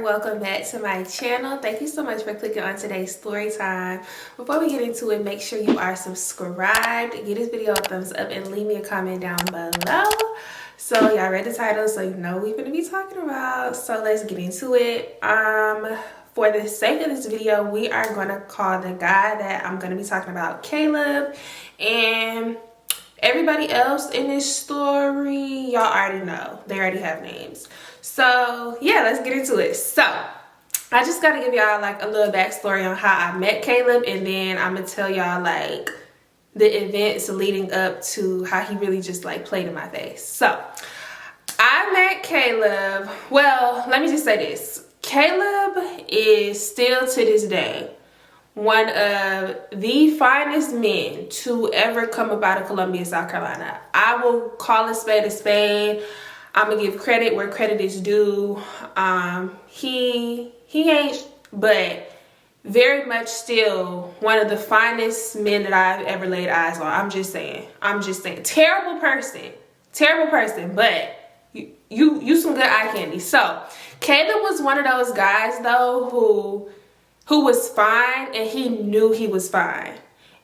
welcome back to my channel. Thank you so much for clicking on today's story time. Before we get into it, make sure you are subscribed, give this video a thumbs up, and leave me a comment down below. So y'all read the title, so you know what we're gonna be talking about. So let's get into it. For the sake of this video, we are gonna call the guy that I'm gonna be talking about Caleb, and everybody else in this story, y'all already know. They already have names. So yeah, let's get into it. So I just gotta give y'all like a little backstory on how I met Caleb, and then I'm gonna tell y'all like the events leading up to how he really just like played in my face. So I met Caleb, well, let me just say this. Caleb is still to this day one of the finest men to ever come up out of Columbia, South Carolina. I will call a spade a spade. I'm gonna give credit where credit is due. He ain't, but very much still one of the finest men that I've ever laid eyes on. I'm just saying. Terrible person, but you some good eye candy. So Caleb was one of those guys though who was fine, and he knew he was fine.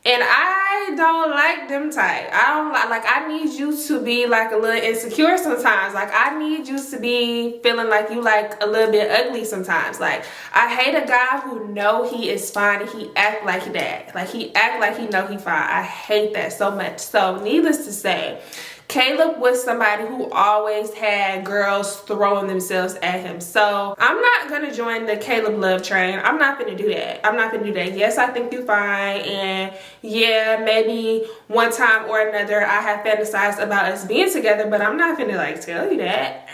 And I don't like them type. I need you to be like a little insecure sometimes. Like I need you to be feeling like you like a little bit ugly sometimes. Like I hate a guy who know he is fine and he act like that. Like he act like he know he fine. I hate that so much. So needless to say, Caleb was somebody who always had girls throwing themselves at him. So I'm not gonna join the Caleb love train. I'm not gonna do that. Yes, I think you're fine, and yeah, maybe one time or another I have fantasized about us being together, but I'm not gonna like tell you that.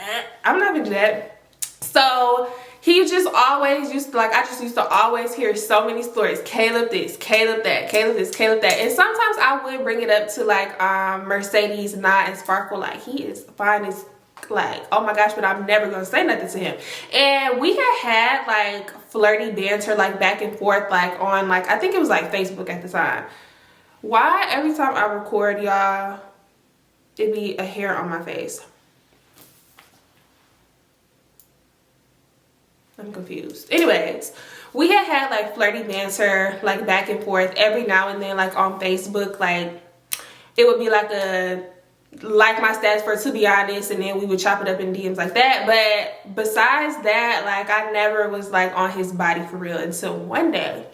I'm not gonna do that. So he just always used to, like, I just used to always hear so many stories. Caleb this, Caleb that, Caleb this, Caleb that. And sometimes I would bring it up to like Mercedes, Nah, and Sparkle. Like he is fine as like, oh my gosh, but I'm never gonna say nothing to him. And we had like flirty banter like back and forth like on like, I think it was like Facebook at the time. Why every time I record, y'all, it be a hair on my face? I'm confused. Anyways, we had like flirty banter like back and forth every now and then like on Facebook. Like it would be like my stats for to be honest, and then we would chop it up in DMs like that. But besides that, like I never was like on his body for real until one day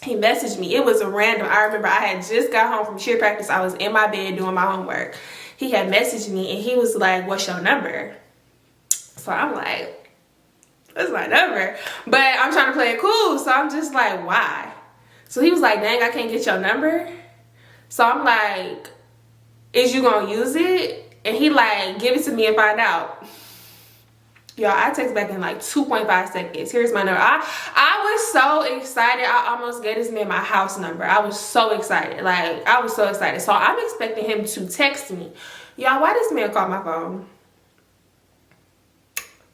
he messaged me. It was a random. I remember I had just got home from cheer practice. I was in my bed doing my homework. He had messaged me and he was like, "What's your number?" So I'm like, that's my number, but I'm trying to play it cool, so I'm just like, why? So he was like, dang, I can't get your number. So I'm like, is you gonna use it? And he like, give it to me and find out. Y'all, I text back in like 2.5 seconds. Here's my number. I was so excited. I almost gave this man my house number. I was so excited. Like I was so excited. So I'm expecting him to text me. Y'all, why this man call my phone?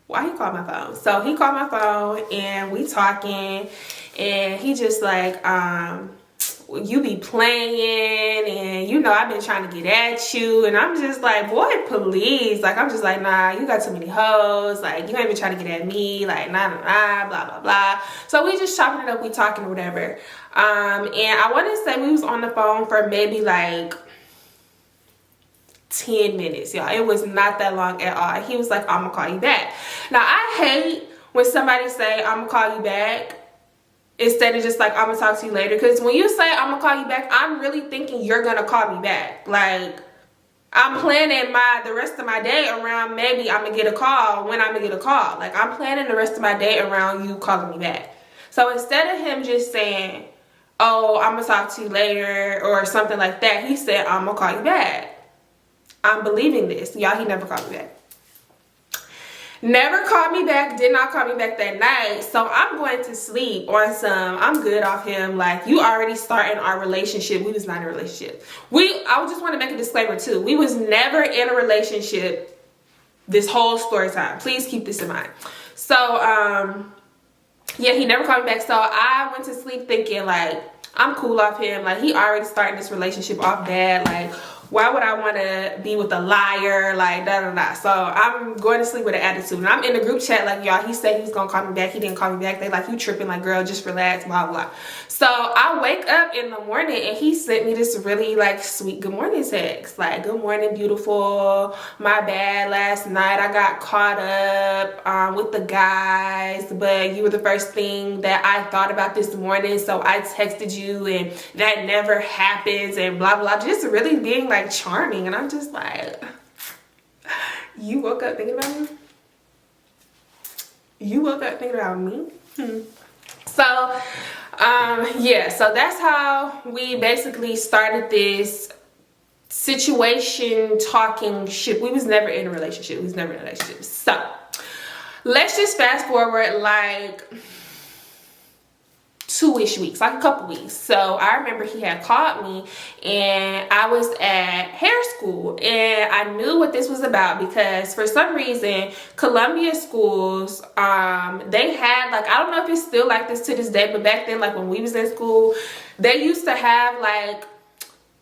Why he called my phone? So he called my phone and we talking, and he just like, you be playing, and you know I've been trying to get at you. And I'm just like, boy, please. Like I'm just like, nah, you got too many hoes. Like you ain't been trying to get at me. Like nah, blah blah blah. So we just chopping it up, we talking or whatever. And I want to say we was on the phone for maybe like 10 minutes, y'all. It was not that long at all. He was like, I'm gonna call you back. Now I hate when somebody say I'm gonna call you back instead of just like I'm gonna talk to you later, because when you say I'm gonna call you back, I'm really thinking you're gonna call me back. Like I'm planning the rest of my day around maybe I'm gonna get a call when I'm gonna get a call. Like I'm planning the rest of my day around you calling me back. So instead of him just saying, oh, I'm gonna talk to you later or something like that, he said, I'm gonna call you back. I'm believing this. Y'all, he never called me back. Never called me back. Did not call me back that night. So I'm going to sleep on some, I'm good off him. Like, you already starting our relationship. We was not in a relationship. I just want to make a disclaimer too. We was never in a relationship this whole story time. Please keep this in mind. So, yeah, he never called me back. So I went to sleep thinking like, I'm cool off him. Like he already started this relationship off bad. Like why would I want to be with a liar? Like, da da da. So I'm going to sleep with an attitude. And I'm in the group chat like, y'all, he said he was going to call me back. He didn't call me back. They like, you tripping. Like, girl, just relax, blah, blah. So I wake up in the morning and he sent me this really like sweet good morning text. Like, good morning, beautiful. My bad last night. I got caught up with the guys, but you were the first thing that I thought about this morning. So I texted you and that never happens and blah, blah. Just really being like charming. And I'm just like, you woke up thinking about me? You woke up thinking about me? So yeah, so that's how we basically started this situation talking shit. We was never in a relationship. So let's just fast forward like 2-ish weeks, like a couple weeks. So I remember he had called me and I was at hair school and I knew what this was about because for some reason Columbia schools, they had like, I don't know if it's still like this to this day, but back then, like when we was in school, they used to have like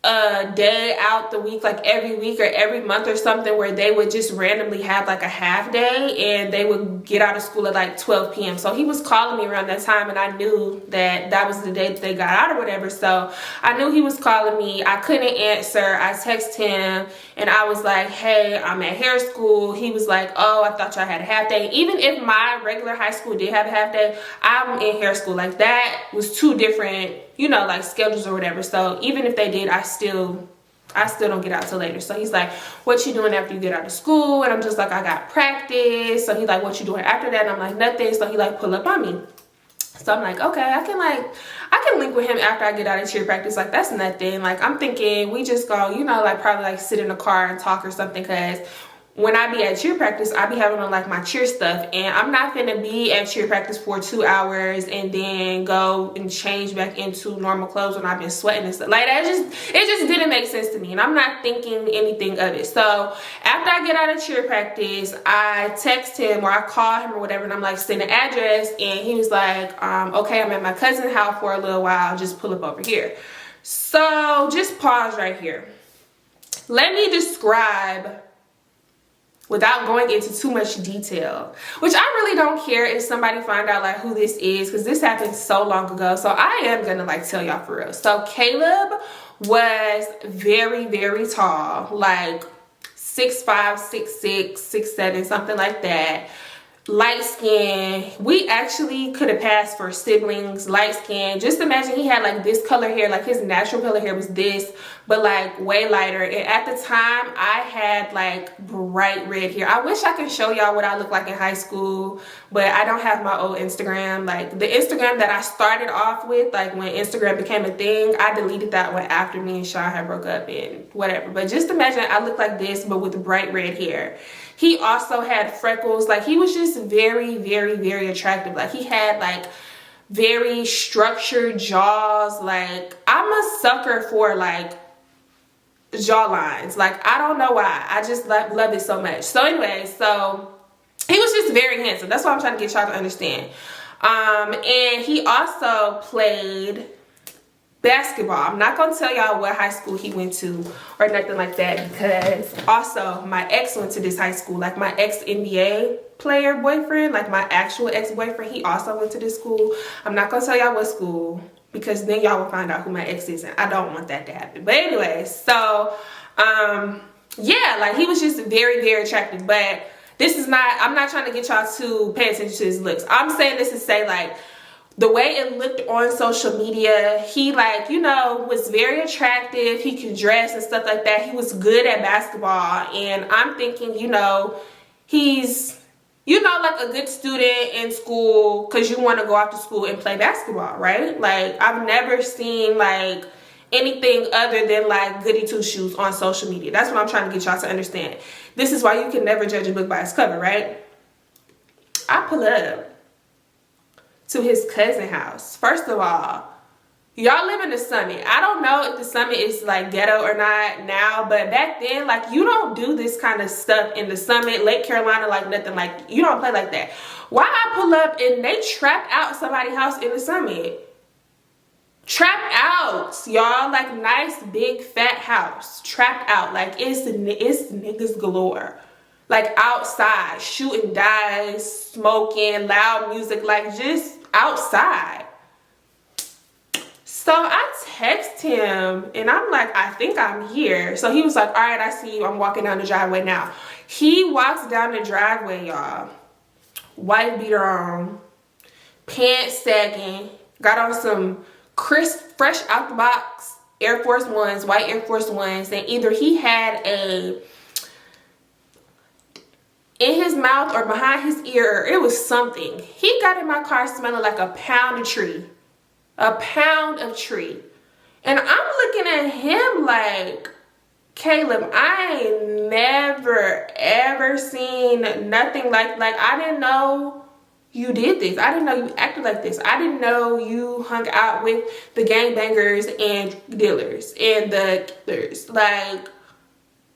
a day out the week, like every week or every month or something, where they would just randomly have like a half day and they would get out of school at like 12 p.m. So he was calling me around that time and I knew that that was the day that they got out or whatever. So I knew he was calling me. I couldn't answer. I texted him and I was like, hey, I'm at hair school. He was like, oh, I thought y'all had a half day. Even if my regular high school did have a half day, I'm in hair school. Like that was two different, you know, like schedules or whatever. So even if they did, I still don't get out till later. So he's like, what you doing after you get out of school? And I'm just like, I got practice. So he's like, what you doing after that? And I'm like, nothing. So he like pull up on me. So I'm like, okay, I can link with him after I get out of cheer practice. Like, that's nothing. Like, I'm thinking we just go, you know, like probably like sit in the car and talk or something, because when I be at cheer practice, I be having on like my cheer stuff, and I'm not gonna be at cheer practice for 2 hours and then go and change back into normal clothes when I've been sweating and stuff. Like that it just didn't make sense to me, and I'm not thinking anything of it. So after I get out of cheer practice, I text him or I call him or whatever, and I'm like, send an address, and he was like, okay, I'm at my cousin's house for a little while, just pull up over here. So just pause right here. Let me describe, without going into too much detail, which I really don't care if somebody find out like who this is, because this happened so long ago. So I am gonna like tell y'all for real. So Caleb was very, very tall, like 6'5", 6'6", 6'7", something like that. Light skin. We actually could have passed for siblings. Light skin. Just imagine he had like this color hair, like his natural color hair was this, but like way lighter. And at the time I had like bright red hair. I wish I could show y'all what I looked like in high school, but I don't have my old Instagram. Like the Instagram that I started off with, like when Instagram became a thing, I deleted that one after me and Sean had broke up and whatever. But just imagine I look like this, but with bright red hair. He also had freckles. Like he was just very, very, very attractive. Like he had like very structured jaws. Like I'm a sucker for like jawlines. Like I don't know why. I just love it so much. So anyway, so he was just very handsome. That's what I'm trying to get y'all to understand. And he also played basketball. I'm not gonna tell y'all what high school he went to or nothing like that, because also my ex went to this high school. Like my ex NBA player boyfriend, like my actual ex-boyfriend, he also went to this school. I'm not gonna tell y'all what school, because then y'all will find out who my ex is, and I don't want that to happen. But anyway, so yeah, like he was just very, very attractive. But this is not, I'm not trying to get y'all to pay attention to his looks. I'm saying this to say like the way it looked on social media, he like, you know, was very attractive. He could dress and stuff like that. He was good at basketball. And I'm thinking, you know, he's, you know, like a good student in school, because you want to go off to school and play basketball, right? Like I've never seen like anything other than like goody two shoes on social media. That's what I'm trying to get y'all to understand. This is why you can never judge a book by its cover, right? I pull up to his cousin's house. First of all, y'all live in the Summit. I don't know if the Summit is like ghetto or not now, but back then, like you don't do this kind of stuff in the Summit, Lake Carolina, like nothing, like you don't play like that. Why I pull up and they trapped out somebody's house in the Summit? Trapped out. house, y'all. Like, nice big fat house, trapped out. Like, it's niggas galore. Like, outside, shooting dice, smoking, loud music, like, just outside. So I text him and I'm like, I think I'm here. So he was like, all right, I see you. I'm walking down the driveway now. He walks down the driveway, y'all. White beater on, pants sagging, got on some crisp, fresh out the box Air Force Ones, white Air Force Ones. And either he had a in his mouth or behind his ear, or it was something. He got in my car smelling like a pound of tree. A pound of tree. And I'm looking at him like, Caleb, I ain't never ever seen nothing like I didn't know you did this. I didn't know you acted like this. I didn't know you hung out with the gangbangers and dealers and the killers. Like,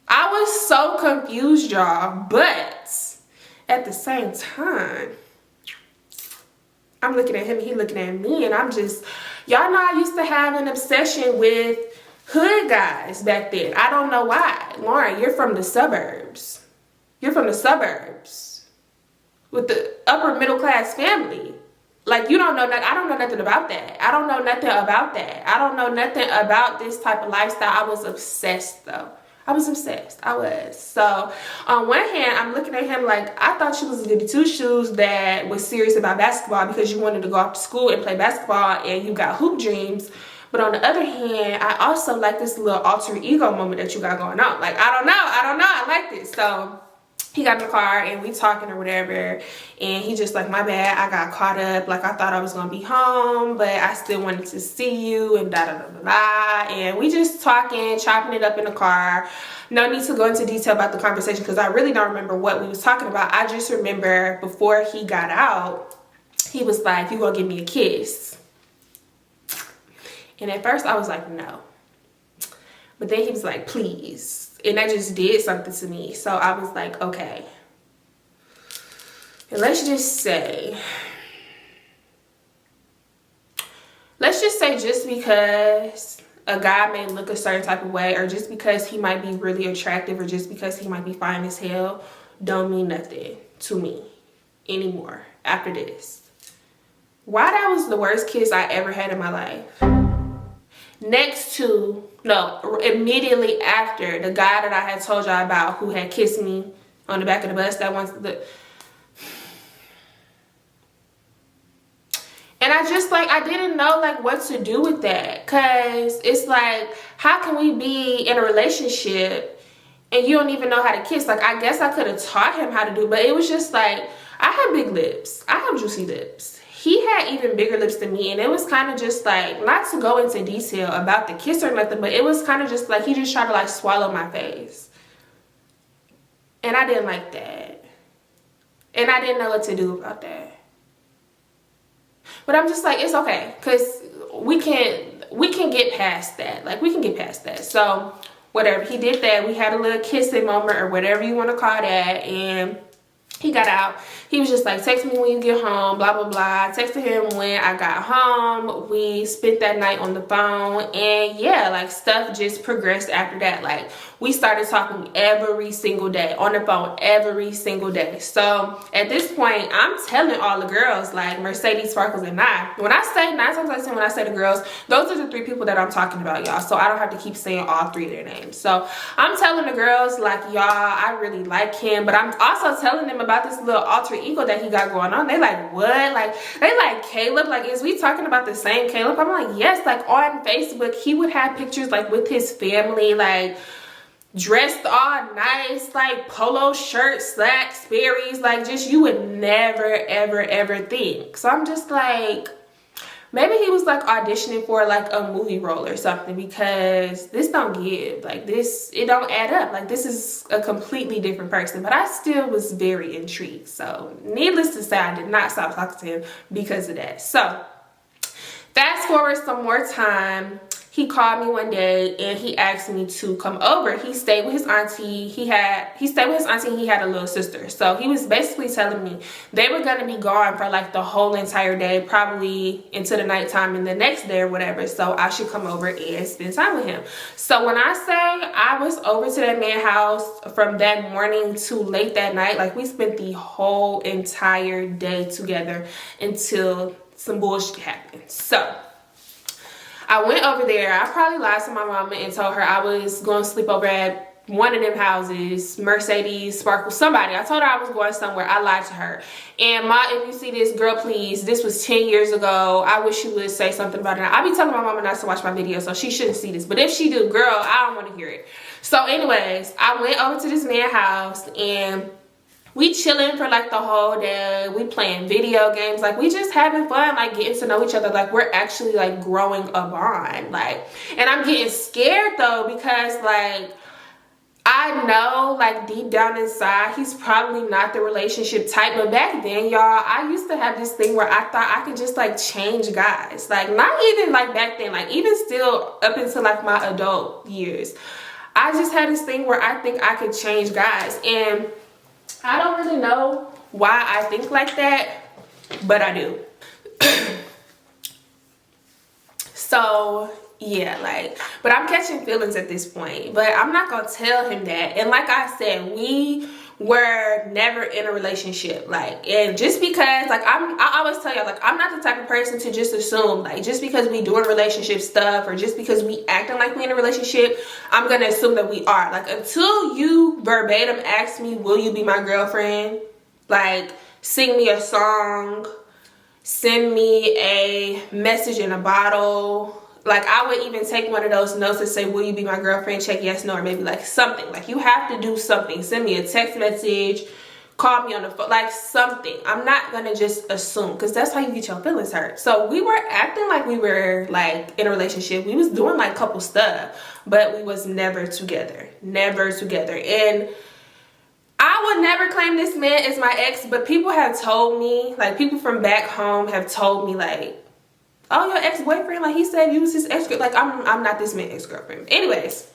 I was so confused, y'all. But at the same time, I'm looking at him, he looking at me, and I'm just, y'all know I used to have an obsession with hood guys back then. I don't know why. Lauren, you're from the suburbs. You're from the suburbs with the upper middle class family. Like, you don't know that. I don't know nothing about that. I don't know nothing about that. I don't know nothing about this type of lifestyle. I was obsessed, though. I was obsessed. I was. So on one hand, I'm looking at him like, I thought you was a goody two shoes that was serious about basketball because you wanted to go off to school and play basketball and you got hoop dreams. But on the other hand, I also like this little alter ego moment that you got going on. Like, I don't know. I like this. So he got in the car and we talking or whatever, and he just like, my bad, I got caught up, like I thought I was gonna be home, but I still wanted to see you, and da da da da da. And we just talking, chopping it up in the car. No need to go into detail about the conversation because I really don't remember what we was talking about. I just remember before he got out, he was like, you gonna give me a kiss? And at first I was like, no. But then he was like, please. And that just did something to me. So I was like, okay. And let's just say just because a guy may look a certain type of way, or just because he might be really attractive, or just because he might be fine as hell, don't mean nothing to me anymore after this. Why that was the worst kiss I ever had in my life. Immediately after the guy that I had told y'all about who had kissed me on the back of the bus that once and I just like, I didn't know like what to do with that, because it's like, how can we be in a relationship and you don't even know how to kiss? Like, I guess I could have taught him how to do, but it was just like, I have big lips, I have juicy lips. He had even bigger lips than me, and it was kind of just like, not to go into detail about the kiss or nothing, but it was kind of just like, he just tried to like swallow my face. And I didn't like that. And I didn't know what to do about that. But I'm just like, it's okay, because we can get past that. Like, we can get past that. So whatever, he did that. We had a little kissing moment, or whatever you want to call that, and he got out. He was just like, text me when you get home, blah, blah, blah. I texted him when I got home. We spent that night on the phone. And yeah, like, stuff just progressed after that. Like, we started talking every single day on the phone, every single day. So at this point, I'm telling all the girls, like Mercedes, Sparkles, and I. When I say 9 times out of 10, when I say the girls, those are the 3 people that I'm talking about, y'all. So I don't have to keep saying all 3 of their names. So I'm telling the girls, like, y'all, I really like him. But I'm also telling them about this little alter ego that he got going on. They like, what? Like, they like, Caleb, like, is we talking about the same Caleb? I'm like, yes. Like, on Facebook, he would have pictures like with his family, like dressed all nice, like polo shirt, slacks, Sperry's, like, just, you would never ever ever think. So I'm just like, maybe he was like auditioning for like a movie role or something, because this don't give, like, this, it don't add up. Like, this is a completely different person. But I still was very intrigued. So needless to say, I did not stop talking to him because of that. So fast forward some more time. he called me one day and he asked me to come over. He stayed with his auntie. He stayed with his auntie and he had a little sister. So he was basically telling me they were gonna be gone for like the whole entire day, probably into the nighttime and the next day or whatever. So I should come over and spend time with him. So when I say I was over to that man's house from that morning to late that night, like we spent the whole entire day together until some bullshit happened. So I went over there. I probably lied to my mama and told her I was going to sleep over at one of them houses, Mercedes, Sparkle, somebody. I told her I was going somewhere. I lied to her. And if you see this, girl, please, this was 10 years ago. I wish you would say something about it. I be telling my mama not to watch my videos, so she shouldn't see this. But if she do, girl, I don't want to hear it. So anyways, I went over to this man's house and we chilling for like the whole day. We playing video games. Like we just having fun, like getting to know each other. Like we're actually like growing a bond. Like, and I'm getting scared though because like I know like deep down inside he's probably not the relationship type. But back then, y'all, I used to have this thing where I thought I could just like change guys. Like not even like back then, like even still up until like my adult years. I just had this thing where I think I could change guys. And I don't really know why I think like that, but I do. So yeah, like, but I'm catching feelings at this point, but I'm not gonna tell him that. And like I said, we were never in a relationship. Like, and just because like I always tell y'all, like I'm not the type of person to just assume like just because we doing relationship stuff or just because we acting like we in a relationship, I'm gonna assume that we are. Like until you verbatim ask me, will you be my girlfriend? Like sing me a song, send me a message in a bottle. Like I would even take one of those notes and say, will you be my girlfriend? Check yes, no, or maybe like something. Like you have to do something. Send me a text message, call me on the phone, like something. I'm not gonna just assume because that's how you get your feelings hurt. So we were acting like we were like in a relationship. We was doing like couple stuff, but we was never together. Never together. And I would never claim this man as my ex, but people have told me, like people from back home have told me like, oh, your ex-boyfriend, like he said you was his ex-girlfriend. Like I'm not this man's ex-girlfriend. Anyways,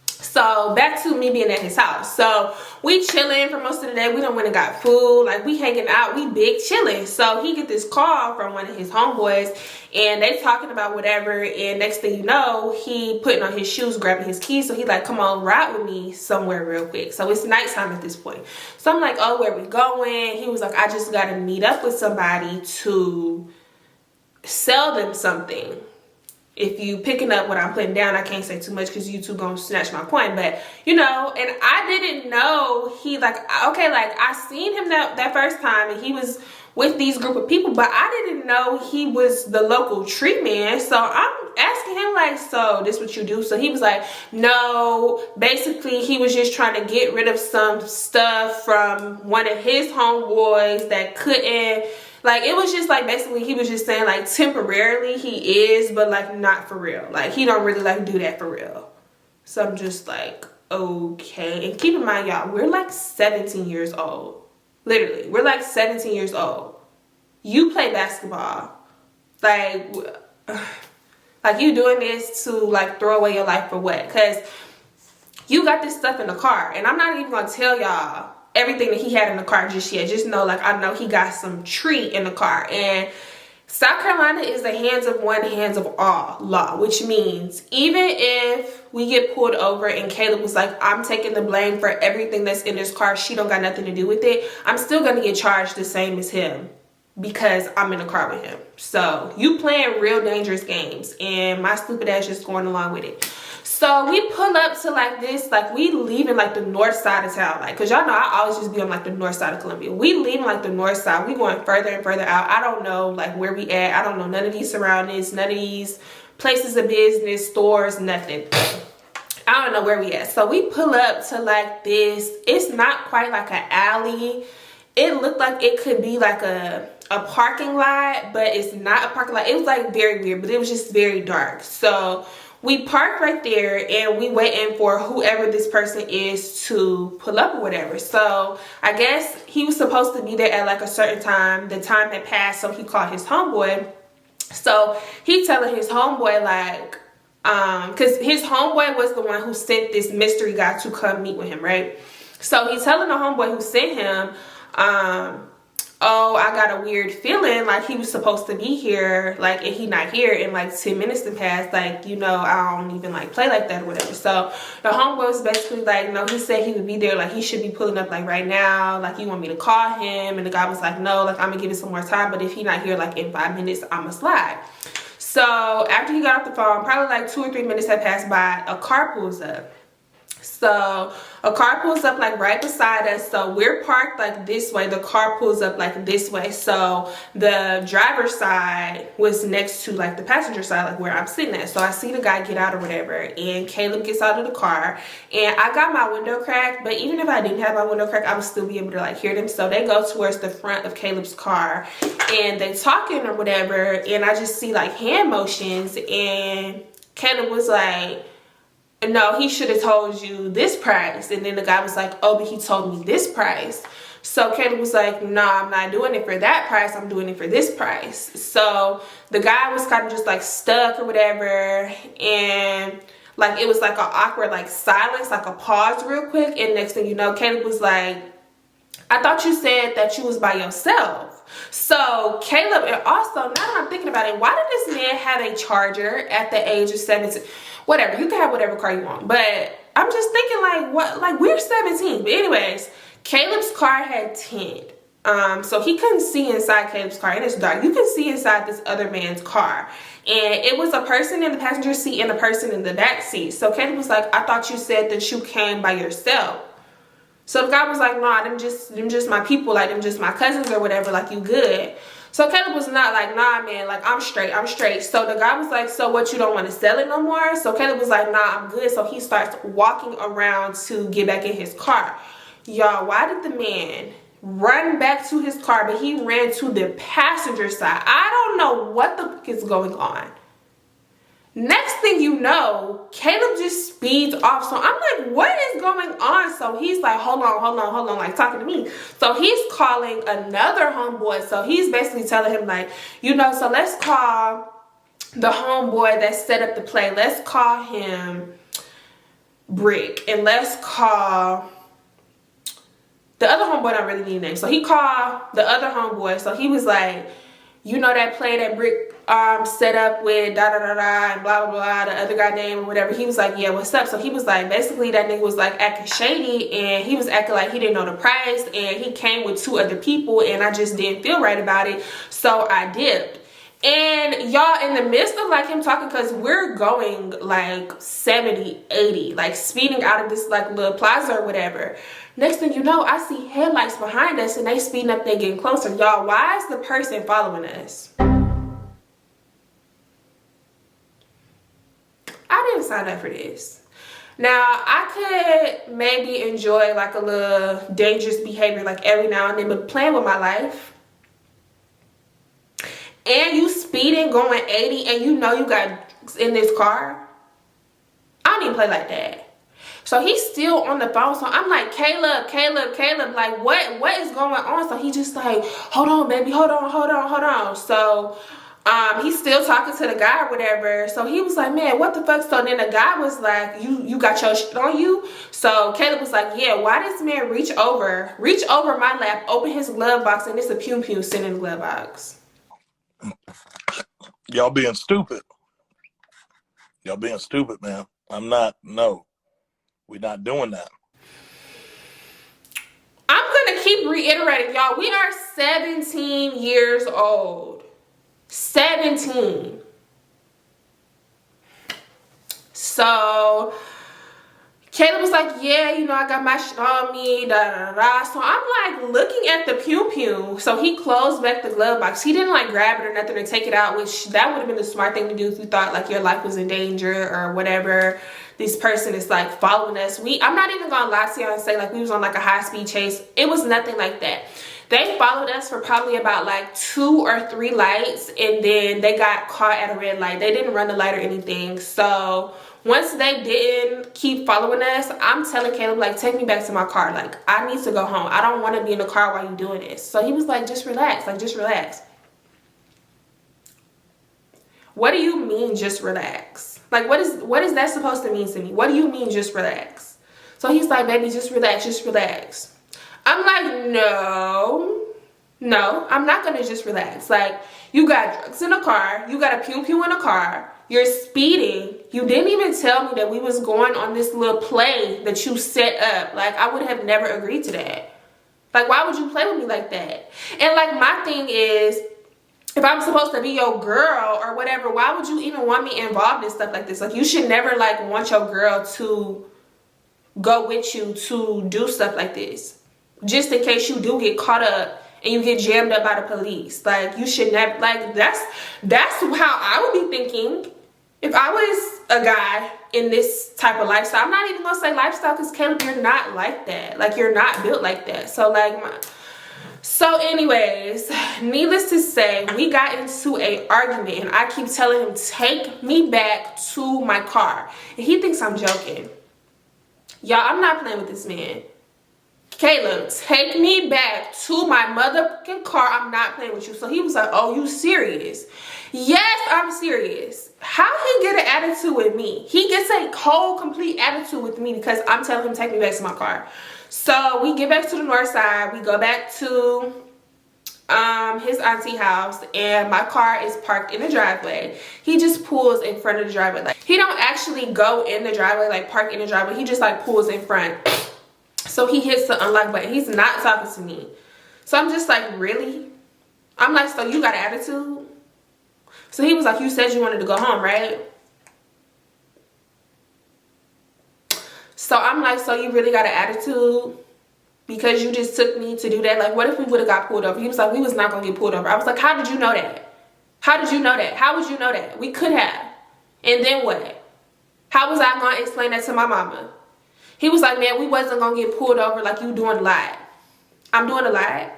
so back to me being at his house. So we chilling for most of the day. We done went and got food. Like we hanging out. We big chilling. So he get this call from one of his homeboys and they talking about whatever. And next thing you know, he putting on his shoes, grabbing his keys. So he like, come on, ride with me somewhere real quick. So it's nighttime at this point. So I'm like, oh, where we going? He was like, I just got to meet up with somebody to sell them something. If you picking up what I'm putting down, I can't say too much because you two gonna snatch my point, but you know. And I didn't know he like, okay, like I seen him that first time and he was with these group of people, but I didn't know he was the local tree man. So I'm asking him like, so this what you do? So he was like, no, basically he was just trying to get rid of some stuff from one of his homeboys that couldn't. Like, it was just like, basically, he was just saying, like, temporarily he is, but, like, not for real. Like, he don't really, like, do that for real. So I'm just like, okay. And keep in mind, y'all, we're, like, 17 years old. Literally. We're, like, 17 years old. You play basketball. Like, you doing this to, like, throw away your life for what? Because you got this stuff in the car. And I'm not even going to tell y'all everything that he had in the car just yet. Just know, like, I know he got some tree in the car. And South Carolina is the hands of one, hands of all law, which means even if we get pulled over and Caleb was like, I'm taking the blame for everything that's in this car, she don't got nothing to do with it, I'm still gonna get charged the same as him because I'm in the car with him. So you playing real dangerous games and my stupid ass just going along with it. So we pull up to like this, like we leaving like the north side of town, like, cause y'all know I always just be on like the north side of Columbia. We leaving like the north side. We going further and further out. I don't know like where we at. I don't know none of these surroundings, none of these places of business, stores, nothing. I don't know where we at. So we pull up to like this. It's not quite like an alley. It looked like it could be like a parking lot, but it's not a parking lot. It was like very weird, but it was just very dark. So we parked right there and we waiting for whoever this person is to pull up or whatever. So I guess he was supposed to be there at like a certain time. The time had passed, so he called his homeboy. So he telling his homeboy like, because his homeboy was the one who sent this mystery guy to come meet with him, right? So he's telling the homeboy who sent him, oh, I got a weird feeling like he was supposed to be here, like, and he not here, in like 10 minutes to pass, like, you know, I don't even like play like that or whatever. So the homeboy was basically like, no, he said he would be there, like he should be pulling up like right now, like you want me to call him? And the guy was like, no, like I'm gonna give it some more time, but if he not here like in 5 minutes, I'ma slide. So after he got off the phone, probably like 2 or 3 minutes had passed by, a car pulls up. So a car pulls up like right beside us. So we're parked like this way. The car pulls up like this way. So the driver's side was next to like the passenger side, like where I'm sitting at. So I see the guy get out or whatever, and Caleb gets out of the car, and I got my window cracked, but even if I didn't have my window cracked, I would still be able to like hear them. So they go towards the front of Caleb's car and they talking or whatever, and I just see like hand motions, and Caleb was like, no, he should have told you this price. And then the guy was like, oh, but he told me this price. So Kayla was like, no, I'm not doing it for that price. I'm doing it for this price. So the guy was kind of just like stuck or whatever. And like, it was like an awkward like silence, like a pause real quick. And next thing you know, Caleb was like, I thought you said that you was by yourself. So Caleb, and also now that I'm thinking about it, why did this man have a Charger at the age of 17? Whatever, you can have whatever car you want, but I'm just thinking like, what, like we're 17. But anyways, Caleb's car had tint. So he couldn't see inside Caleb's car, and it's dark. You can see inside this other man's car, and it was a person in the passenger seat and a person in the back seat. So Caleb was like, I thought you said that you came by yourself. So the guy was like, nah, them just my people, like them just my cousins or whatever, like you good. So Caleb was not like, nah, man, like I'm straight. So the guy was like, so what, you don't want to sell it no more? So Caleb was like, nah, I'm good. So he starts walking around to get back in his car. Y'all, why did the man run back to his car, but he ran to the passenger side? I don't know what the fuck is going on. Next thing you know, Caleb just speeds off. So I'm like, what is going on? So he's like, hold on, like talking to me. So he's calling another homeboy. So he's basically telling him like, you know, so let's call the homeboy that set up the play. Let's call him Brick, and let's call the other homeboy. Don't really need a name. So he called the other homeboy. So he was like, you know that play that Brick set up with da da da da and blah blah blah, the other guy name or whatever. He was like, yeah, what's up? So he was like, basically that nigga was like acting shady, and he was acting like he didn't know the price, and he came with 2 other people, and I just didn't feel right about it, so I dipped. And y'all, in the midst of like him talking, because we're going like 70, 80, like speeding out of this like little plaza or whatever, next thing you know, I see headlights behind us, and they speeding up, they getting closer. Y'all, why is the person following us? I didn't sign up for this. Now, I could maybe enjoy like a little dangerous behavior like every now and then, but playing with my life, and you speeding going 80, and you know you got in this car, I don't even play like that. So he's still on the phone. So I'm like, Caleb, like what is going on? So he just like, hold on, baby, hold on. So he's still talking to the guy or whatever. So he was like, man, what the fuck? So then the guy was like, you got your shit on you? So Caleb was like, yeah, why does man reach over my lap, open his glove box, and it's a pew pew sitting in the glove box? Y'all being stupid. Man. No, we're not doing that. I'm gonna keep reiterating, y'all, we are 17 years old. 17. So Caleb was like, yeah, you know, I got my shit on me, da da da. So I'm like looking at the pew pew. So he closed back the glove box. He didn't like grab it or nothing or take it out, which that would have been the smart thing to do if you thought like your life was in danger or whatever. This person is like following us. I'm not even gonna lie to y'all and say like we was on like a high speed chase. It was nothing like that. They followed us for probably about like 2 or 3 lights, and then they got caught at a red light. They didn't run the light or anything. So once they didn't keep following us, I'm telling Caleb, like, take me back to my car. Like, I need to go home. I don't want to be in the car while you're doing this. So he was like, just relax. Like, just relax. What do you mean, just relax? Like, what is that supposed to mean to me? What do you mean just relax? So he's like, baby, just relax, just relax. I'm like, no, I'm not gonna just relax. Like, you got drugs in the car, you got a pew-pew in the car, you're speeding. You didn't even tell me that we was going on this little play that you set up. Like, I would have never agreed to that. Like, why would you play with me like that? And like, my thing is, if I'm supposed to be your girl or whatever, why would you even want me involved in stuff like this? Like, you should never like want your girl to go with you to do stuff like this, just in case you do get caught up and you get jammed up by the police. Like, you should never, like, that's how I would be thinking if I was a guy in this type of lifestyle. I'm not even gonna say lifestyle, because Caleb, you're not like that. Like, you're not built like that. So like, so anyways, needless to say, we got into a argument, and I keep telling him, take me back to my car, and he thinks I'm joking. Y'all, I'm not playing with this man. Caleb, take me back to my motherfucking car. I'm not playing with you. So he was like, oh, you serious? Yes, I'm serious. How he get an attitude with me? He gets a whole complete attitude with me because I'm telling him, take me back to my car. So we get back to the north side. We go back to his auntie house, and my car is parked in the driveway. He just pulls in front of the driveway. Like, he don't actually go in the driveway, like park in the driveway. He just like pulls in front. So he hits the unlock button. He's not talking to me. So I'm just like, really? I'm like, so you got an attitude? So he was like, you said you wanted to go home, right? So I'm like, so you really got an attitude because you just took me to do that? Like, what if we would have got pulled over? He was like, we was not going to get pulled over. I was like, how did you know that? How did you know that? How would you know that? We could have. And then what? How was I going to explain that to my mama? He was like, man, we wasn't going to get pulled over, like you doing a lot. I'm doing a lot.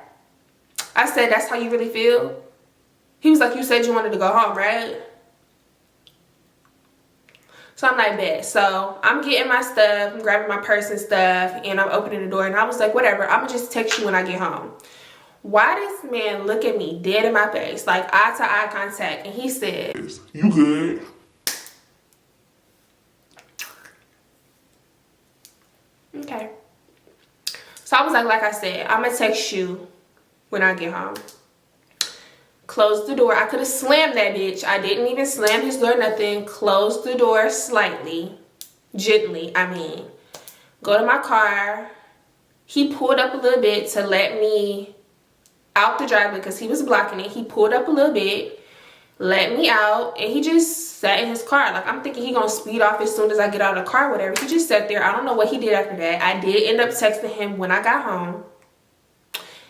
I said, that's how you really feel? He was like, you said you wanted to go home, right? So I'm like, bet. So I'm getting my stuff, I'm grabbing my purse and stuff, and I'm opening the door, and I was like, whatever, I'm gonna just text you when I get home. Why this man look at me dead in my face, like eye to eye contact, and he said, you good? Okay. So I was like I said, I'm gonna text you when I get home. Closed the door. I could have slammed that bitch. I didn't even slam his door, nothing. Closed the door slightly. Gently, I mean. Go to my car. He pulled up a little bit to let me out the driveway because he was blocking it. He pulled up a little bit, let me out, and he just sat in his car. Like, I'm thinking he gonna speed off as soon as I get out of the car, whatever. He just sat there. I don't know what he did after that. I did end up texting him when I got home.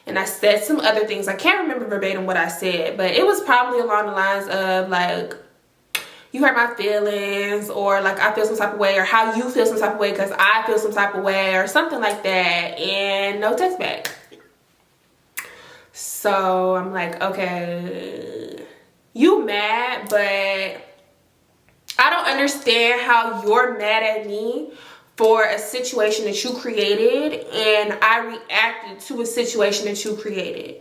And I said some other things. I can't remember verbatim what I said, but it was probably along the lines of like, you hurt my feelings, or like I feel some type of way, or how you feel some type of way because I feel some type of way, or something like that. And no text back. So I'm like, okay, you mad, but I don't understand how you're mad at me for a situation that you created, and I reacted to a situation that you created.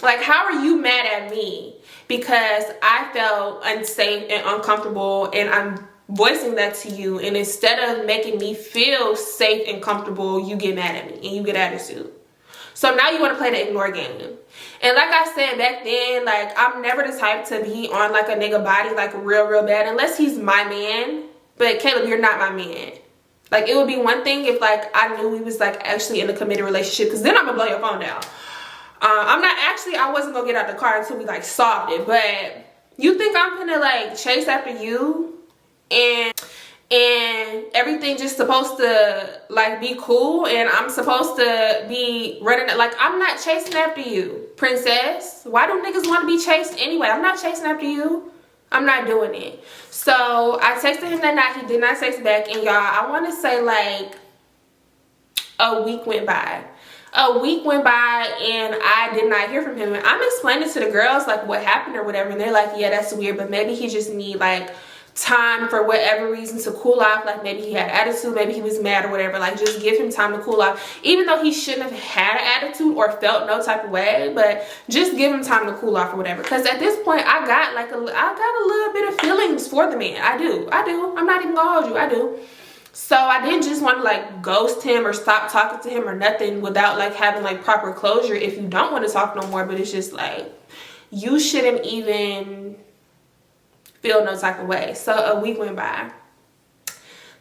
Like, how are you mad at me because I felt unsafe and uncomfortable, and I'm voicing that to you, and instead of making me feel safe and comfortable, you get mad at me and you get attitude. So now you want to play the ignore game. And like I said back then, like, I'm never the type to be on like a nigga body like real bad unless he's my man. But Caleb, you're not my man. Like, it would be one thing if like I knew we was like actually in a committed relationship, because then I'm gonna blow your phone down. I wasn't gonna get out the car until we like solved it. But you think I'm gonna like chase after you and everything just supposed to like be cool, and I'm supposed to be running it? Like, I'm not chasing after you, princess. Why do niggas want to be chased anyway? I'm not chasing after you. I'm not doing it. So I texted him that night. He did not text back. And y'all, I want to say like a week went by. A week went by and I did not hear from him. And I'm explaining to the girls like what happened or whatever. And they're like, yeah, that's weird. But maybe he just need like time for whatever reason to cool off. Like maybe he had attitude, maybe he was mad or whatever. Like just give him time to cool off, even though he shouldn't have had an attitude or felt no type of way, but just give him time to cool off or whatever. Because at this point I got a little bit of feelings for the man. I do. I'm not even gonna hold you. I do. So I didn't just want to like ghost him or stop talking to him or nothing without like having like proper closure if you don't want to talk no more. But it's just like, you shouldn't even feel no type of way. So a week went by.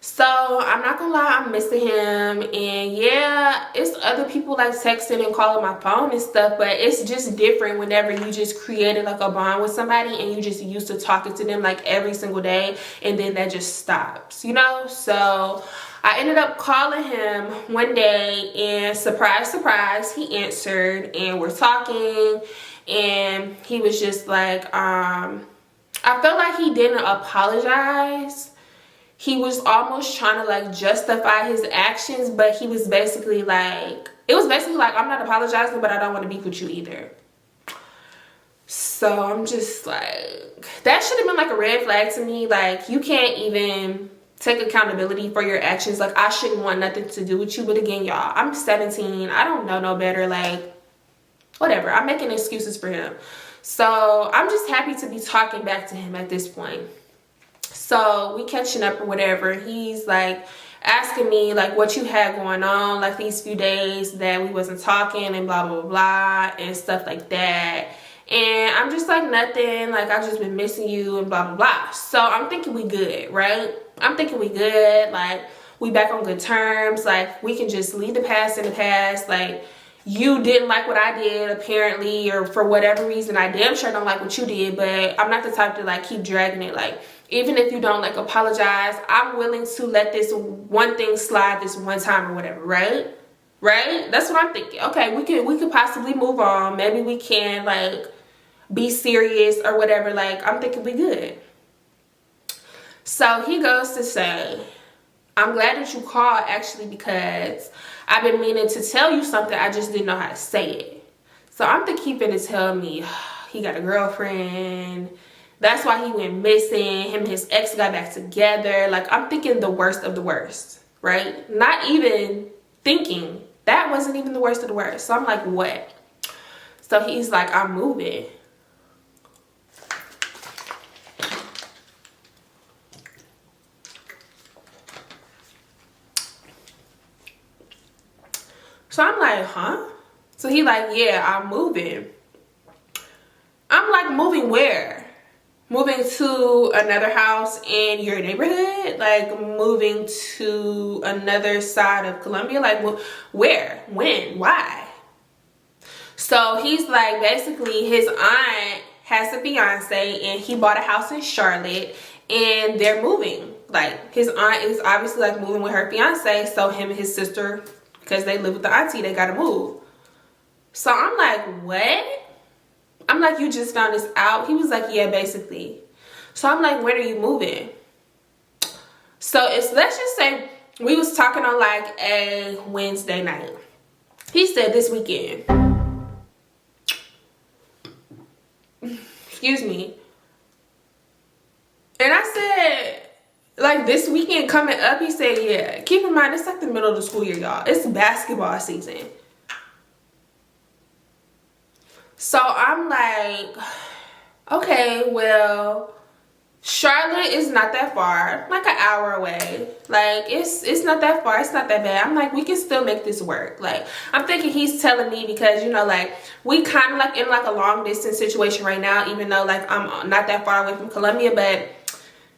So I'm not gonna lie, I'm missing him. And yeah, it's other people like texting and calling my phone and stuff, but it's just different whenever you just created like a bond with somebody and you just used to talking to them like every single day, and then that just stops, you know? So I ended up calling him one day, and surprise, surprise, he answered, and we're talking, and he was just like, I felt like he didn't apologize. He was almost trying to like justify his actions, but he was basically like, I'm not apologizing, but I don't want to be with you either. So I'm just like, that should have been like a red flag to me. Like, you can't even take accountability for your actions. Like, I shouldn't want nothing to do with you. But again, y'all, I'm 17. I don't know no better. Like, whatever. I'm making excuses for him. So I'm just happy to be talking back to him at this point. So we catching up or whatever. He's like asking me like what you had going on like these few days that we wasn't talking and blah blah blah and stuff like that. And I'm just like, nothing, like I've just been missing you and blah blah blah. So I'm thinking we good, right? I'm thinking we good, like we back on good terms, like we can just leave the past in the past. Like, you didn't like what I did apparently, or for whatever reason I damn sure don't like what you did, but I'm not the type to like keep dragging it. Like, even if you don't like apologize, I'm willing to let this one thing slide this one time or whatever, right? That's what I'm thinking. Okay, we could possibly move on. Maybe we can like be serious or whatever. Like, I'm thinking we good. So he goes to say, I'm glad that you called actually, because I've been meaning to tell you something, I just didn't know how to say it. So I'm thinking he finna tell me he got a girlfriend. That's why he went missing. Him and his ex got back together. Like, I'm thinking the worst of the worst, right? Not even thinking. That wasn't even the worst of the worst. So I'm like, what? So he's like, I'm moving. So I'm like, huh? So he like, yeah, I'm moving. I'm like, moving where? Moving to another house in your neighborhood? Like, moving to another side of Columbia? Like, where? When? Why? So he's like, basically his aunt has a fiance and he bought a house in Charlotte and they're moving. Like, his aunt is obviously like moving with her fiance, so him and his sister, because they live with the auntie, they gotta move. So I'm like, what? I'm like, you just found this out? He was like, yeah, basically. So I'm like, when are you moving? So let's just say we was talking on like a Wednesday night. He said this weekend. Excuse me. And I said, like, this weekend coming up? He said, yeah. Keep in mind, it's like the middle of the school year, y'all. It's basketball season. So I'm like, okay, well, Charlotte is not that far, like an hour away. Like, it's not that far, it's not that bad. I'm like, we can still make this work. Like, I'm thinking he's telling me because, you know, like, we kind of like in like a long distance situation right now, even though like I'm not that far away from Columbia, but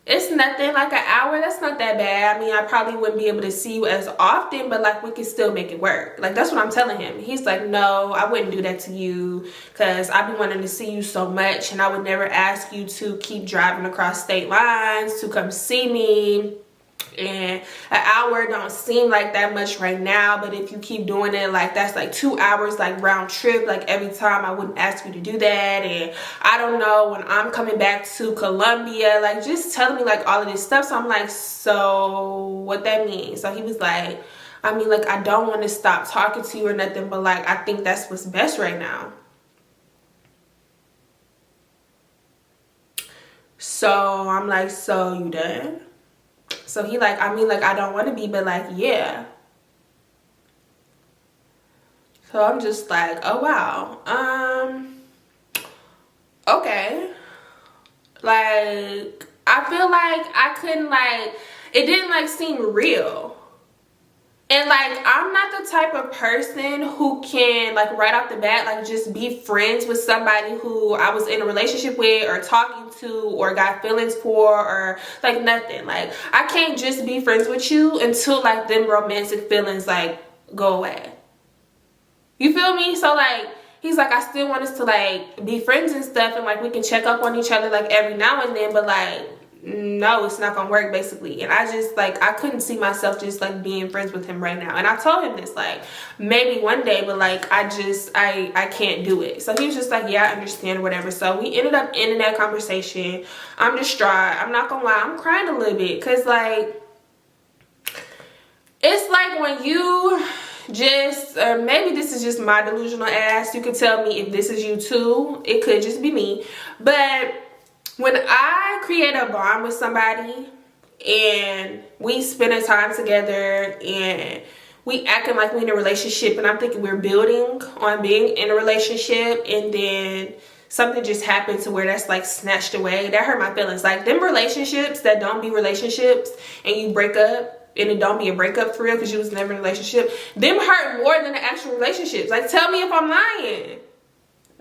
it's nothing. Like an hour, that's not that bad. I mean, I probably wouldn't be able to see you as often, but like we can still make it work. Like, that's what I'm telling him. He's like, no, I wouldn't do that to you because I've been wanting to see you so much, and I would never ask you to keep driving across state lines to come see me. And an hour don't seem like that much right now, but if you keep doing it, like, that's like 2 hours like round trip, like every time. I wouldn't ask you to do that. And I don't know when I'm coming back to Columbia, like, just telling me like all of this stuff. So I'm like, so what that means? So he was like, I mean, like, I don't want to stop talking to you or nothing, but like, I think that's what's best right now. So I'm like, so you done? So he like, I mean, like, I don't want to be, but like, yeah. So I'm just like, oh wow, okay. Like, I feel like I couldn't, like, it didn't like seem real. And like, I'm not the type of person who can like right off the bat like just be friends with somebody who I was in a relationship with or talking to or got feelings for or like nothing. Like, I can't just be friends with you until like them romantic feelings like go away. You feel me? So like, he's like, I still want us to like be friends and stuff, and like we can check up on each other like every now and then, but like, no, it's not gonna work basically. And I just like, I couldn't see myself just like being friends with him right now. And I told him this like maybe one day, but like I can't do it. So he was just like, yeah, I understand, whatever. So we ended up ending that conversation. I'm distraught. I'm not gonna lie, I'm crying a little bit because like, it's like when you just, maybe this is just my delusional ass, you can tell me if this is you too, it could just be me, but when I create a bond with somebody and we spending time together and we acting like we in a relationship and I'm thinking we're building on being in a relationship, and then something just happened to where that's like snatched away, that hurt my feelings. Like, them relationships that don't be relationships and you break up and it don't be a breakup for real because you was never in a relationship, them hurt more than the actual relationships. Like, tell me if I'm lying.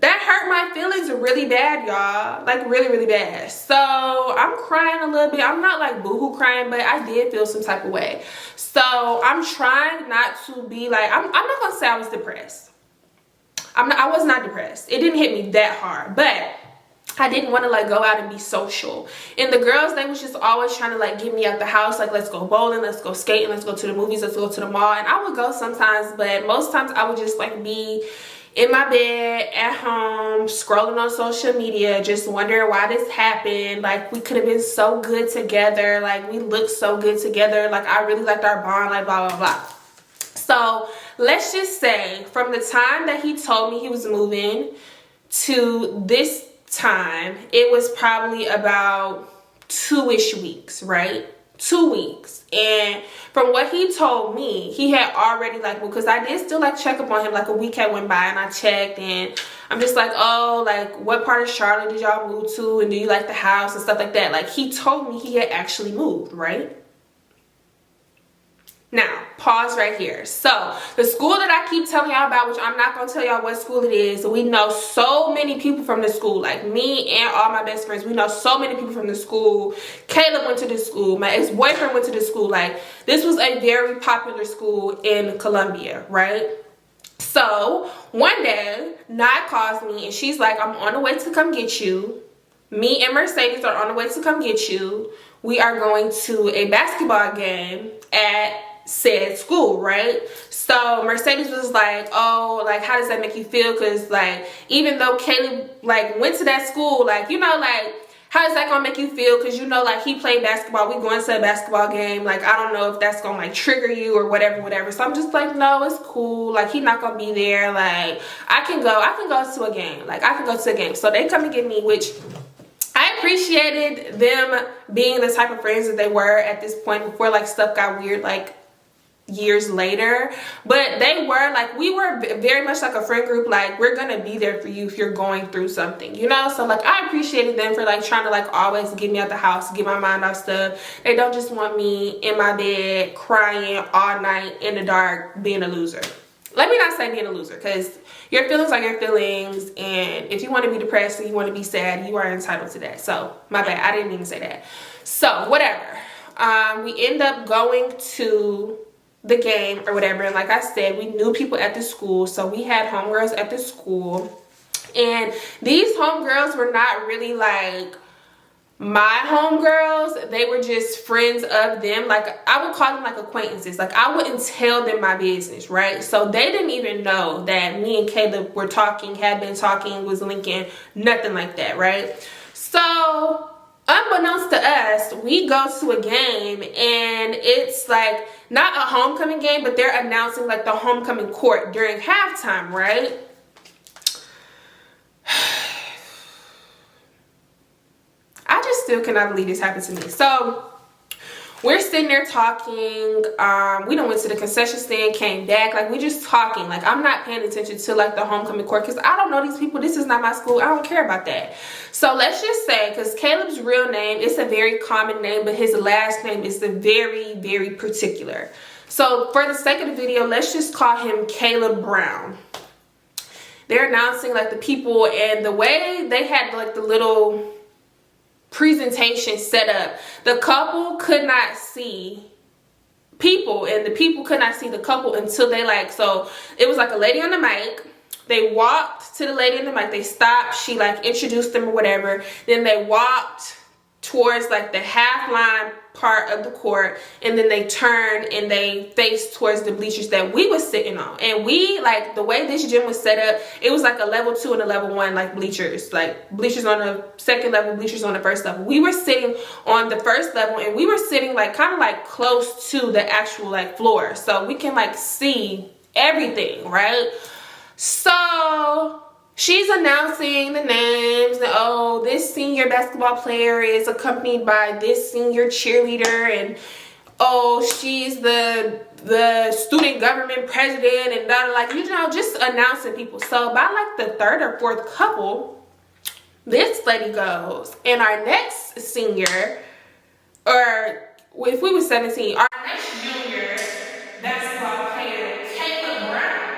That hurt my feelings really bad, y'all. Like, really, really bad. So I'm crying a little bit. I'm not like boohoo crying, but I did feel some type of way. So I'm trying not to be like, I'm not gonna say I was depressed. I was not depressed. It didn't hit me that hard, but I didn't want to like go out and be social. And the girls, they was just always trying to like get me out the house. Like, let's go bowling, let's go skating, let's go to the movies, let's go to the mall. And I would go sometimes, but most times I would just like be in my bed at home scrolling on social media, just wondering why this happened. Like, we could have been so good together, like we looked so good together, like I really liked our bond, like blah blah blah. So let's just say from the time that he told me he was moving to this time, it was probably about 2-ish weeks, right? 2 weeks. And from what he told me, he had already like, well, because I did still like check up on him, like a week had went by and I checked, and I'm just like, oh, like what part of Charlotte did y'all move to, and do you like the house and stuff like that. Like, he told me he had actually moved, right? Now, pause right here. So, the school that I keep telling y'all about, which I'm not going to tell y'all what school it is, we know so many people from the school. Like, me and all my best friends, we know so many people from the school. Kayla went to this school. My ex-boyfriend went to this school. Like, this was a very popular school in Columbia, right? So, one day, Nye calls me and she's like, I'm on the way to come get you. Me and Mercedes are on the way to come get you. We are going to a basketball game at said school, right? So Mercedes was like, oh, like, how does that make you feel? Because like, even though Kayla like went to that school, like, you know, like, how is that gonna make you feel? Because you know, like, he played basketball, we going to a basketball game, like, I don't know if that's gonna like trigger you or whatever. So I'm just like, no, it's cool, like, he's not gonna be there, like, I can go to a game, like, I can go to a game. So they come and get me, which I appreciated them being the type of friends that they were at this point before like stuff got weird like years later. But they were like, we were very much like a friend group, like, we're gonna be there for you if you're going through something, you know? So like, I appreciated them for like trying to like always get me out the house, get my mind off stuff. They don't just want me in my bed crying all night in the dark being a loser. Let me not say being a loser, because your feelings are your feelings, and if you want to be depressed and you want to be sad, you are entitled to that. So my bad, I didn't even say that. So whatever, we end up going to the game or whatever, and like I said, we knew people at the school, so we had homegirls at the school, and these homegirls were not really like my homegirls. They were just friends of them. Like, I would call them like acquaintances. Like, I wouldn't tell them my business, right? So they didn't even know that me and Caleb were talking, had been talking, was linking, nothing like that, right? So unbeknownst to us, we go to a game, and it's like not a homecoming game, but they're announcing like the homecoming court during halftime, right? I just still cannot believe this happened to me. So we're sitting there talking. We done went to the concession stand, came back. Like, we just talking. Like, I'm not paying attention to, like, the homecoming court because I don't know these people. This is not my school. I don't care about that. So let's just say, because Caleb's real name, it's a very common name, but his last name is very, very particular. So for the sake of the video, let's just call him Kayla Brown. They're announcing, like, the people, and the way they had, like, the little presentation set up, the couple could not see people, and the people could not see the couple until they, like, so it was like a lady on the mic. They walked to the lady on the mic, they stopped, she like introduced them or whatever, then they walked towards like the half line part of the court, and then they turned and they faced towards the bleachers that we was sitting on. And we, like, the way this gym was set up, it was like a level 2 and a level 1, like bleachers on the second level, bleachers on the first level. We were sitting on the first level, and we were sitting like kind of like close to the actual like floor, so we can like see everything, right? So she's announcing the names, and oh, this senior basketball player is accompanied by this senior cheerleader, and oh, she's the student government president, and like, you know, just announcing people. So by like the third or fourth couple, this lady goes, and our next senior, or if we were 17, our next junior basketball player, Kayla Brown.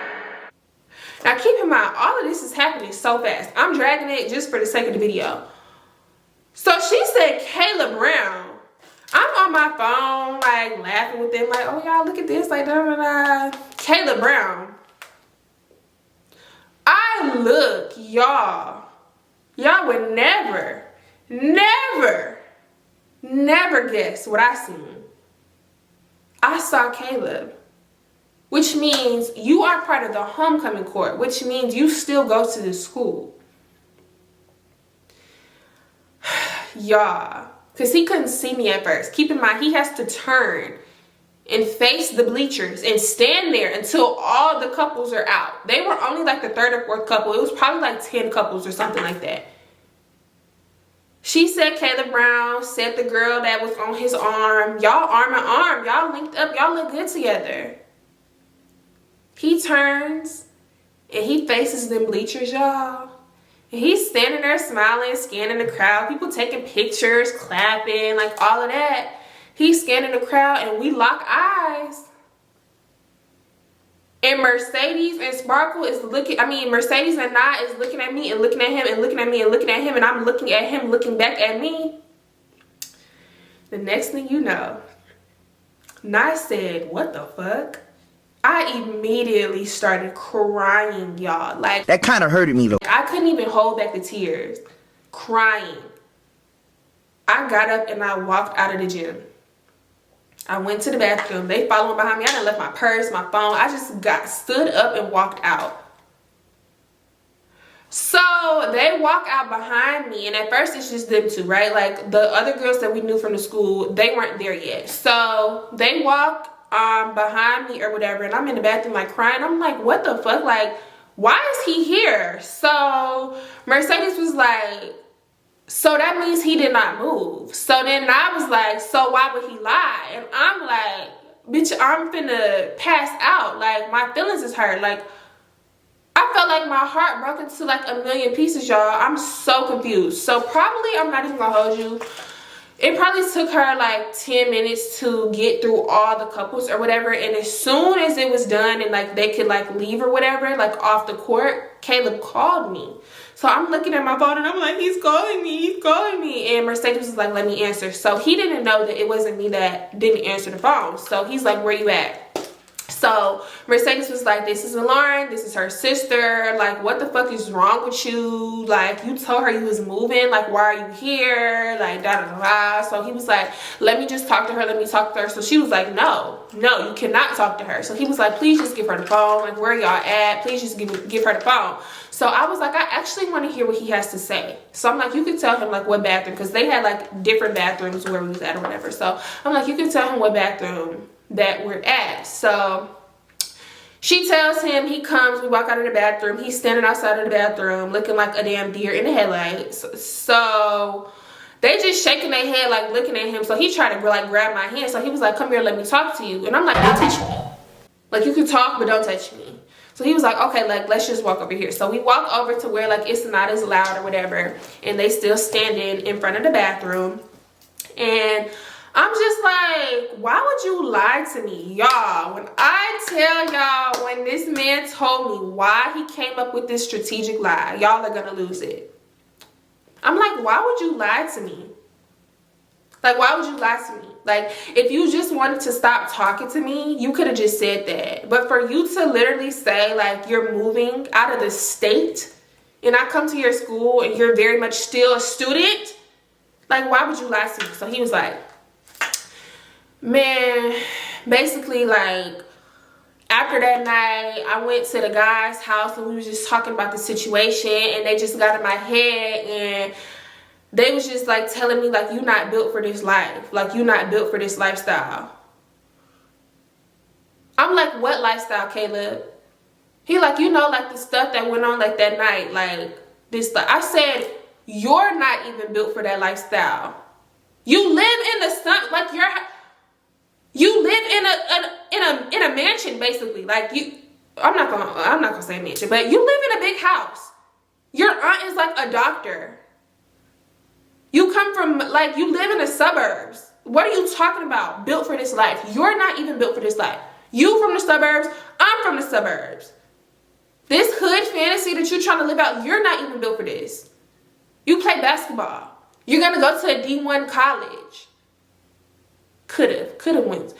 Now keep in mind, all of this is happening so fast. I'm dragging it just for the sake of the video. So she said Kayla Brown. I'm on my phone, like, laughing with them, like, oh, y'all, look at this, like, da da da. Kayla Brown. I look, y'all would never guess what I seen. I saw Caleb. Which means you are part of the homecoming court, which means you still go to the school. Y'all, because he couldn't see me at first. Keep in mind, he has to turn and face the bleachers and stand there until all the couples are out. They were only like the third or fourth couple. It was probably like 10 couples or something like that. She said Kayla Brown, said the girl that was on his arm. Y'all arm in arm. Y'all linked up. Y'all look good together. He turns and he faces them bleachers, y'all. And he's standing there smiling, scanning the crowd. People taking pictures, clapping, like all of that. He's scanning the crowd, and we lock eyes. And Mercedes and Sparkle is looking, Mercedes and Nye is looking at me and looking at him and looking at me and looking at him, and I'm looking at him, looking back at me. The next thing you know, Nye said, "What the fuck?" I immediately started crying, y'all. Like, that kind of hurted me though. I couldn't even hold back the tears. Crying. I got up and I walked out of the gym. I went to the bathroom. They following behind me. I done left my purse, my phone. I just stood up and walked out. So they walk out behind me, and at first it's just them two, right? Like, the other girls that we knew from the school, they weren't there yet. So they walk behind me or whatever, and I'm in the bathroom like crying. I'm like, what the fuck? Like, why is he here? So Mercedes was like, so that means he did not move. So then I was like, so why would he lie? And I'm like, bitch, I'm finna pass out. Like, my feelings is hurt. Like, I felt like my heart broke into like a million pieces, y'all. I'm so confused. So probably, I'm not even gonna hold you, it probably took her like 10 minutes to get through all the couples or whatever. And as soon as it was done and like they could like leave or whatever, like off the court, Caleb called me. So I'm looking at my phone and I'm like, he's calling me. And Mercedes was like, let me answer. So he didn't know that it wasn't me that didn't answer the phone. So he's like, where you at? So Mercedes was like, this is Lauren, this is her sister, like, what the fuck is wrong with you? Like, you told her you was moving, like, why are you here? Like, da da da. So he was like, let me just talk to her, So she was like, no, you cannot talk to her. So he was like, please just give her the phone, like, where y'all at? Please just give her the phone. So I was like, I actually want to hear what he has to say. So I'm like, you could tell him like what bathroom, because they had like different bathrooms where we was at or whatever. So I'm like, you can tell him what bathroom that we're at. So she tells him, he comes, we walk out of the bathroom, he's standing outside of the bathroom looking like a damn deer in the headlights. So They just shaking their head, like looking at him. So he tried to like grab my hand. So he was like, come here, let me talk to you. And I'm like, don't touch me. Like, you can talk, but don't touch me. So he was like, okay, like, let's just walk over here. So we walk over to where, like, it's not as loud or whatever. And they still standing in front of the bathroom. And I'm just like, why would you lie to me? Y'all, when I tell y'all, when this man told me why he came up with this strategic lie, y'all are gonna lose it. I'm like, why would you lie to me? Like, why would you lie to me? Like, if you just wanted to stop talking to me, you could have just said that. But for you to literally say, like, you're moving out of the state and I come to your school and you're very much still a student, like, why would you lie to me? So he was like, man, basically, like, after that night, I went to the guy's house and we was just talking about the situation, and they just got in my head and they was just like telling me, like, you not built for this life. Like, you not built for this lifestyle. I'm like, what lifestyle, Caleb? He like, you know, like the stuff that went on like that night, like this stuff. I said, you're not even built for that lifestyle. You live in the sun, like you live in a mansion, basically. Like, I'm not gonna say mansion, but you live in a big house. Your aunt is like a doctor. You come from, like, you live in the suburbs. What are you talking about? Built for this life. You're not even built for this life. You from the suburbs, I'm from the suburbs. This hood fantasy that you're trying to live out, you're not even built for this. You play basketball. You're gonna go to a D1 college. Could've went.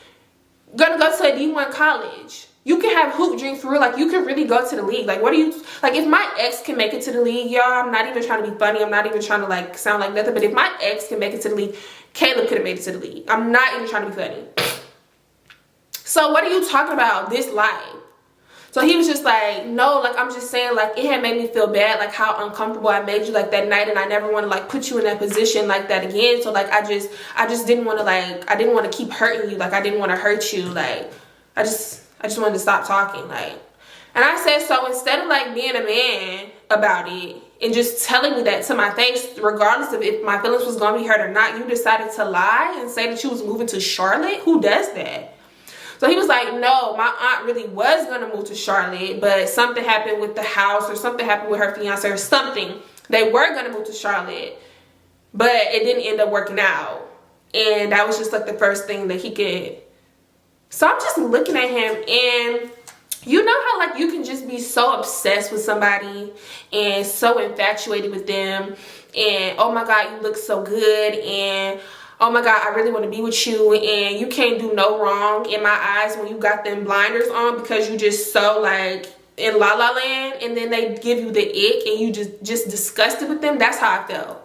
Gonna go to a D1 college. You can have hoop dreams for real. Like, you can really go to the league. Like, what are you, like, if my ex can make it to the league, y'all, I'm not even trying to be funny. I'm not even trying to, like, sound like nothing. But if my ex can make it to the league, Caleb could have made it to the league. I'm not even trying to be funny. So what are you talking about? This life. So he was just like, no, like, I'm just saying, like, it had made me feel bad, like, how uncomfortable I made you, like, that night, and I never want to, like, put you in that position like that again. So, like, I just didn't want to, like, I didn't want to keep hurting you. Like, I didn't want to hurt you. Like, I just wanted to stop talking. Like, and I said, so instead of, like, being a man about it and just telling me that to my face, regardless of if my feelings was going to be hurt or not, you decided to lie and say that you was moving to Charlotte? Who does that? So he was like, no, my aunt really was going to move to Charlotte, but something happened with the house, or something happened with her fiance, or something. They were going to move to Charlotte, but it didn't end up working out. And that was just, like, the first thing that he could. So I'm just looking at him, and you know how, like, you can just be so obsessed with somebody and so infatuated with them, and oh my God, you look so good, and oh my God, I really want to be with you, and you can't do no wrong in my eyes when you got them blinders on because you just so, like, in la la land, and then they give you the ick and you just disgusted with them. That's how I felt.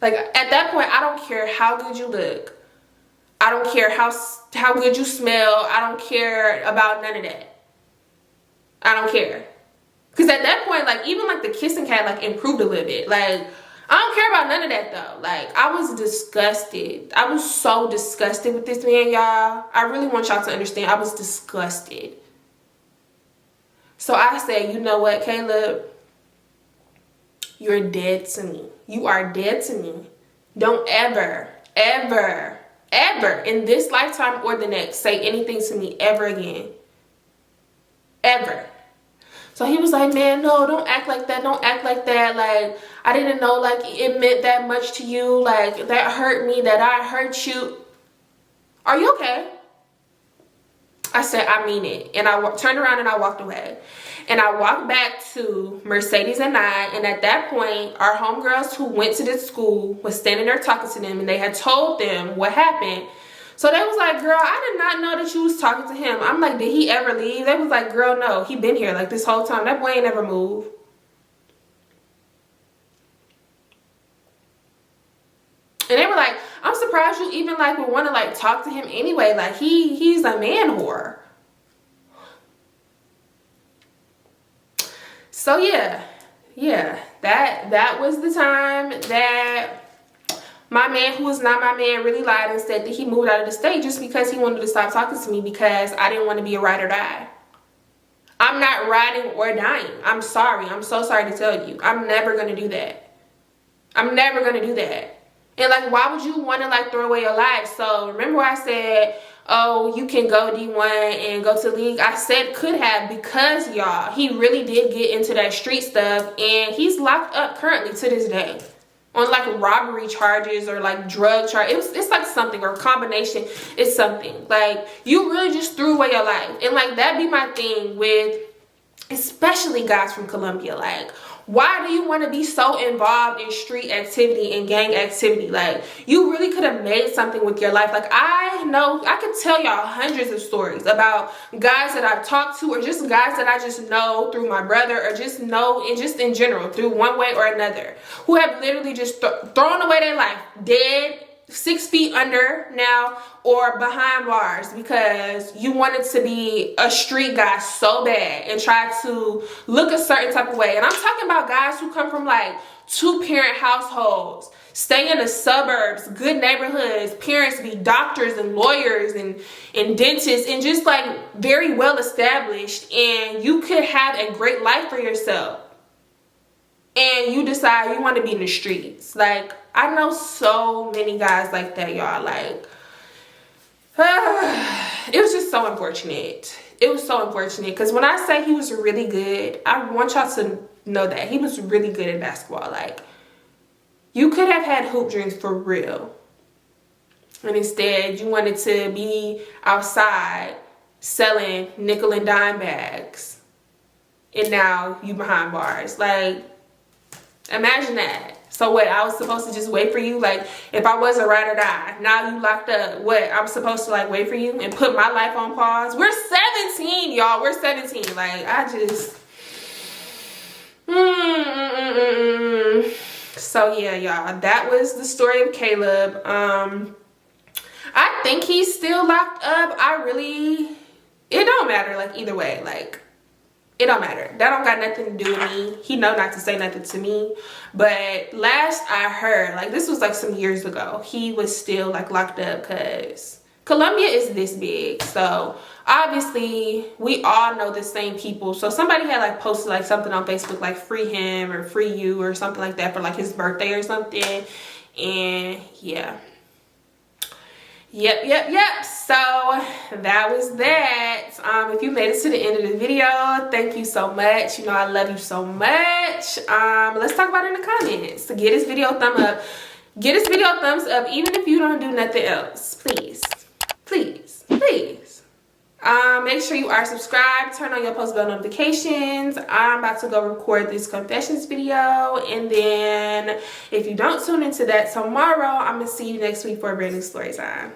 Like, at that point, I don't care how good you look. I don't care how good you smell. I don't care about none of that. I don't care. Because at that point, like, even, like, the kissing had, like, improved a little bit. Like, I don't care about none of that, though. Like, I was disgusted. I was so disgusted with this man, y'all. I really want y'all to understand. I was disgusted. So I said, you know what, Caleb? You're dead to me. You are dead to me. Don't ever, ever, ever in this lifetime or the next say anything to me ever again. Ever. So he was like, man, no, don't act like that. Don't act like that. Like, I didn't know, like, it meant that much to you. Like, that hurt me, that I hurt you. Are you okay? I said, I mean it. And I turned around and I walked away. And I walked back to Mercedes and I. And at that point, our homegirls who went to this school was standing there talking to them. And they had told them what happened. So they was like, girl, I did not know that you was talking to him. I'm like, did he ever leave? They was like, girl, no. He been here, like, this whole time. That boy ain't never moved. And they were like, I'm surprised you even, like, would want to, like, talk to him anyway. Like, he's a man whore. So, yeah, that was the time that my man, who was not my man, really lied and said that he moved out of the state just because he wanted to stop talking to me because I didn't want to be a ride or die. I'm not riding or dying. I'm sorry. I'm so sorry to tell you. I'm never going to do that. I'm never going to do that. And like, why would you want to like throw away your life? So remember I said, oh, you can go D1 and go to the league? I said could have, because y'all, he really did get into that street stuff, and he's locked up currently to this day on like robbery charges or like drug charges. It's like something, or a combination. It's something. Like, you really just threw away your life. And like, that be my thing with especially guys from Colombia. Like, why do you want to be so involved in street activity and gang activity? Like, you really could have made something with your life. Like, I know, I could tell y'all hundreds of stories about guys that I've talked to, or just guys that I just know through my brother, or just know, and just in general, through one way or another, who have literally just thrown away their life, dead, 6 feet under now, or behind bars, because you wanted to be a street guy so bad and try to look a certain type of way. And I'm talking about guys who come from like 2-parent households, stay in the suburbs, good neighborhoods, parents be doctors and lawyers and dentists, and just like very well established, and you could have a great life for yourself, and you decide you want to be in the streets. Like, I know so many guys like that, y'all. Like, it was just so unfortunate. It was so unfortunate, because when I say he was really good, I want y'all to know that he was really good at basketball. Like, you could have had hoop dreams for real, and instead you wanted to be outside selling nickel and dime bags, and now you behind bars. Like, imagine that. So what, I was supposed to just wait for you? Like, if I was a ride or die, now you locked up, what, I'm supposed to like wait for you and put my life on pause? We're 17, y'all. We're 17. Like, I just So yeah, y'all, that was the story of Caleb. I think he's still locked up. It don't matter. Like, either way, like, it don't matter. That don't got nothing to do with me. He know not to say nothing to me. But last I heard, like, this was like some years ago, he was still like locked up, because Colombia is this big. So obviously we all know the same people. So somebody had like posted like something on Facebook like free him or free you or something like that for like his birthday or something. And yeah. Yep. So that was that. If you made it to the end of the video, thank you so much. You know, I love you so much. Let's talk about it in the comments. So get this video a thumb up. Get this video a thumbs up, even if you don't do nothing else. Please. Make sure you are subscribed. Turn on your post bell notifications. I'm about to go record this confessions video, and then if you don't tune into that tomorrow, I'm gonna see you next week for a brand new story time.